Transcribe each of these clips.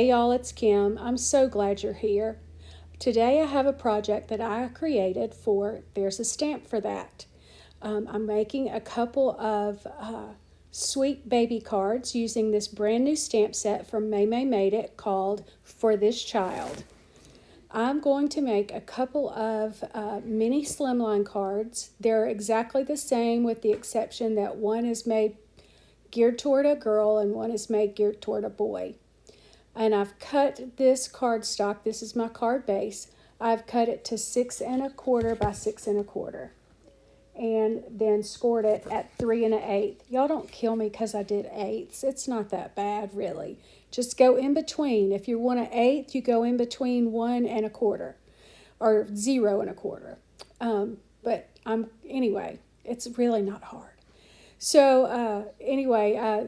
Hey y'all, it's Kim. I'm so glad you're here. Today I have a project that I created for There's a Stamp for That. I'm making a couple of sweet baby cards using this brand new stamp set from May Made It called For This Child. I'm going to make a couple of mini slimline cards. They're exactly the same with the exception that one is made geared toward a girl and one is made geared toward a boy. And I've cut this cardstock. This is my card base. I've cut it to 6 1/4 by 6 1/4, and then scored it at 3 1/8. Y'all don't kill me because I did eighths. It's not that bad, really. Just go in between. If you want an eighth, you go in between 1 1/4 or 0 1/4. Anyway, it's really not hard. So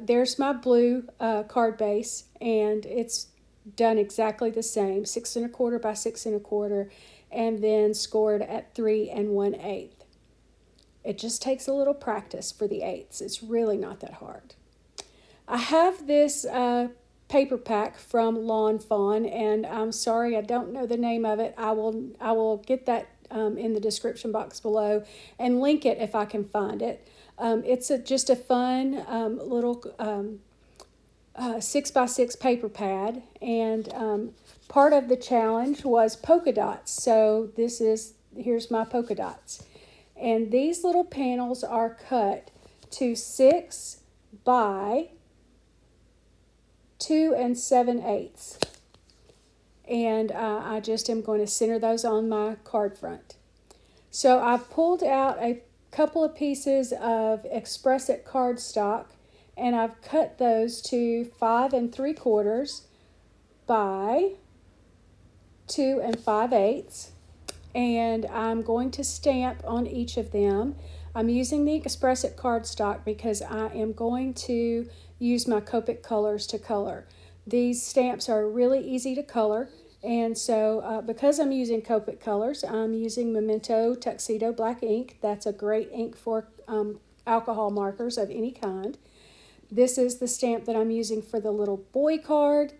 there's my blue card base, and it's done exactly the same, 6 1/4 by 6 1/4, and then scored at 3 1/8. It just takes a little practice for the eighths. It's really not that hard. I have this paper pack from Lawn Fawn, and I'm sorry I don't know the name of it. I will get that in the description box below and link it if I can find it. It's just a fun little 6x6 paper pad, and part of the challenge was polka dots. So here's my polka dots. And these little panels are cut to 6 by 2 7/8. And I just am going to center those on my card front. So I've pulled out a couple of pieces of Express It cardstock, and I've cut those to 5 3/4 by 2 5/8, and I'm going to stamp on each of them. I'm using the Express It cardstock because I am going to use my Copic colors to color. These stamps are really easy to color, and so because I'm using Copic colors, I'm using Memento Tuxedo Black ink. That's a great ink for alcohol markers of any kind. This is the stamp that I'm using for the little boy card,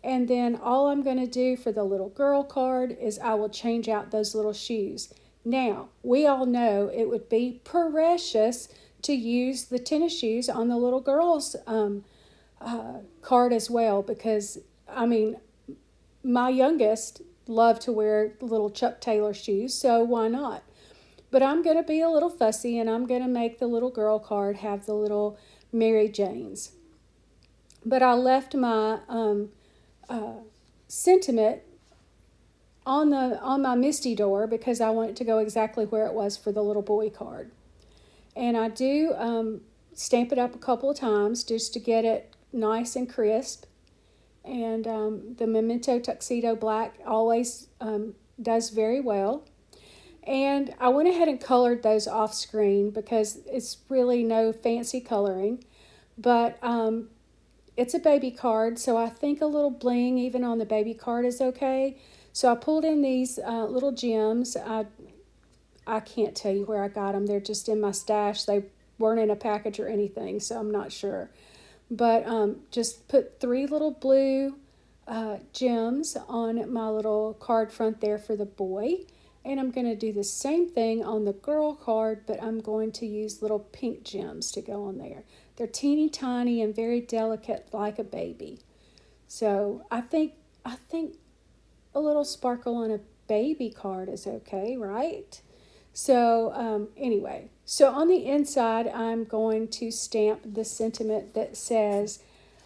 and then all I'm going to do for the little girl card is I will change out those little shoes. Now, we all know it would be precious to use the tennis shoes on the little girl's card as well, because, my youngest loved to wear little Chuck Taylor shoes, so why not? But I'm going to be a little fussy, and I'm going to make the little girl card have the little Mary Janes. But I left my sentiment on my Misty door because I want it to go exactly where it was for the little boy card. And I do stamp it up a couple of times just to get it nice and crisp. And the Memento Tuxedo Black always does very well. And I went ahead and colored those off screen because it's really no fancy coloring. But it's a baby card, so I think a little bling even on the baby card is okay. So I pulled in these little gems. I can't tell you where I got them. They're just in my stash. They weren't in a package or anything, so I'm not sure. But just put 3 little blue gems on my little card front there for the boy. And I'm going to do the same thing on the girl card, but I'm going to use little pink gems to go on there. They're teeny tiny and very delicate like a baby. So I think a little sparkle on a baby card is okay, right? So so on the inside, I'm going to stamp the sentiment that says,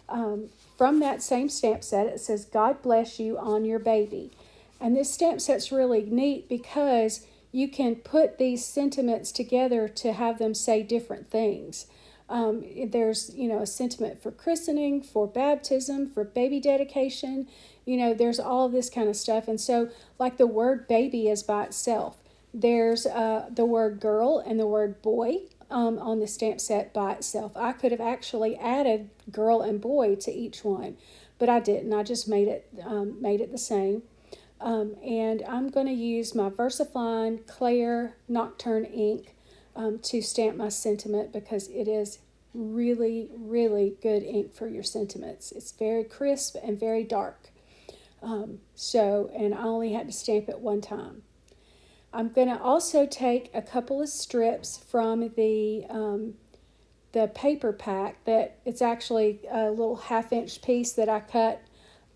from that same stamp set, it says, God bless you on your baby. And this stamp set's really neat because you can put these sentiments together to have them say different things. There's, a sentiment for christening, for baptism, for baby dedication. There's all of this kind of stuff. And so, like, the word baby is by itself. There's the word girl and the word boy on the stamp set by itself. I could have actually added girl and boy to each one, but I didn't. I just made it the same. And I'm going to use my VersaFine Claire Nocturne ink to stamp my sentiment because it is really, really good ink for your sentiments. It's very crisp and very dark. And I only had to stamp it one time. I'm going to also take a couple of strips from the paper pack that it's actually a little 1/2 inch piece that I cut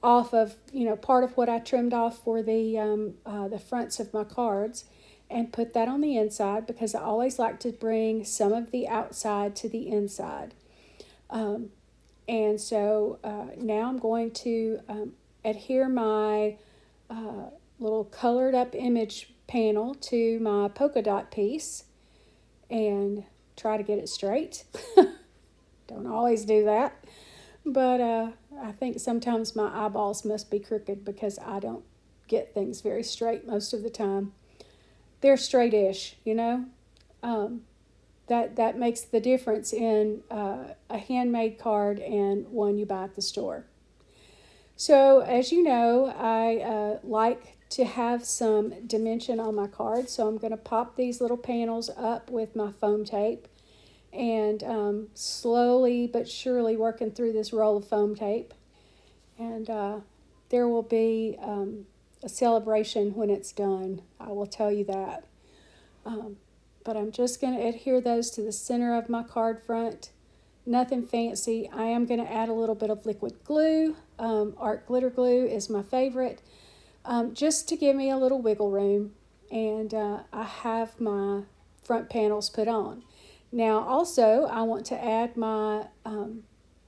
off of, part of what I trimmed off for the fronts of my cards, and put that on the inside because I always like to bring some of the outside to the inside. And so now I'm going to adhere my little colored up image panel to my polka dot piece and try to get it straight. Don't always do that, but I think sometimes my eyeballs must be crooked because I don't get things very straight most of the time. They're straight-ish, that makes the difference in a handmade card and one you buy at the store. So as you know, I like to have some dimension on my cards, so I'm going to pop these little panels up with my foam tape and slowly but surely working through this roll of foam tape. And there will be a celebration when it's done, I will tell you that. But I'm just going to adhere those to the center of my card front. Nothing fancy. I am going to add a little bit of liquid glue. Art glitter glue is my favorite, just to give me a little wiggle room. And I have my front panels put on. Now also I want to add my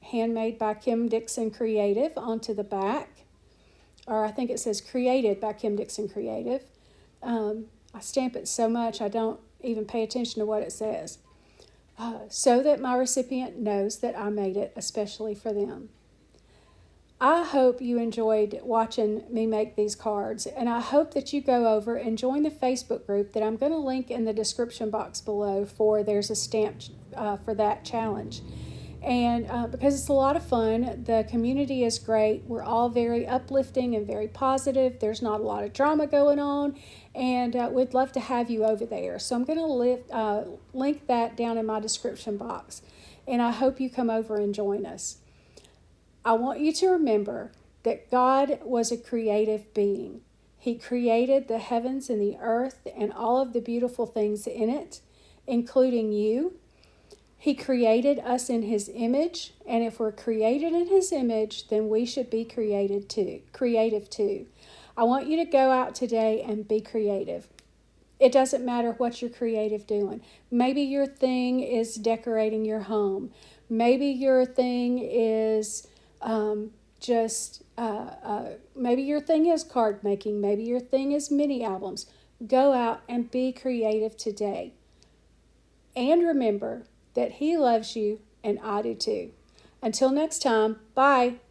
Handmade by Kim Dixon Creative onto the back. Or I think it says Created by Kim Dixon Creative. I stamp it so much I don't even pay attention to what it says. So that my recipient knows that I made it especially for them. I hope you enjoyed watching me make these cards, and I hope that you go over and join the Facebook group that I'm going to link in the description box below for there's a stamp for that challenge. And because it's a lot of fun, the community is great. We're all very uplifting and very positive. There's not a lot of drama going on, and we'd love to have you over there. So I'm going to link that down in my description box, and I hope you come over and join us. I want you to remember that God was a creative being. He created the heavens and the earth and all of the beautiful things in it, including you. He created us in His image, and if we're created in His image, then we should be creative too. I want you to go out today and be creative. It doesn't matter what you're creative doing. Maybe your thing is decorating your home. Maybe your thing is maybe your thing is card making. Maybe your thing is mini albums. Go out and be creative today. And remember that He loves you, and I do too. Until next time, bye.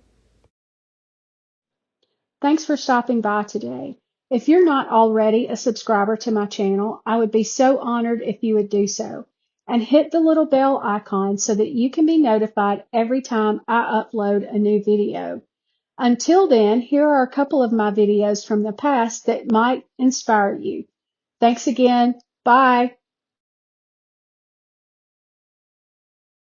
Thanks for stopping by today. If you're not already a subscriber to my channel, I would be so honored if you would do so. And hit the little bell icon so that you can be notified every time I upload a new video. Until then, here are a couple of my videos from the past that might inspire you. Thanks again. Bye.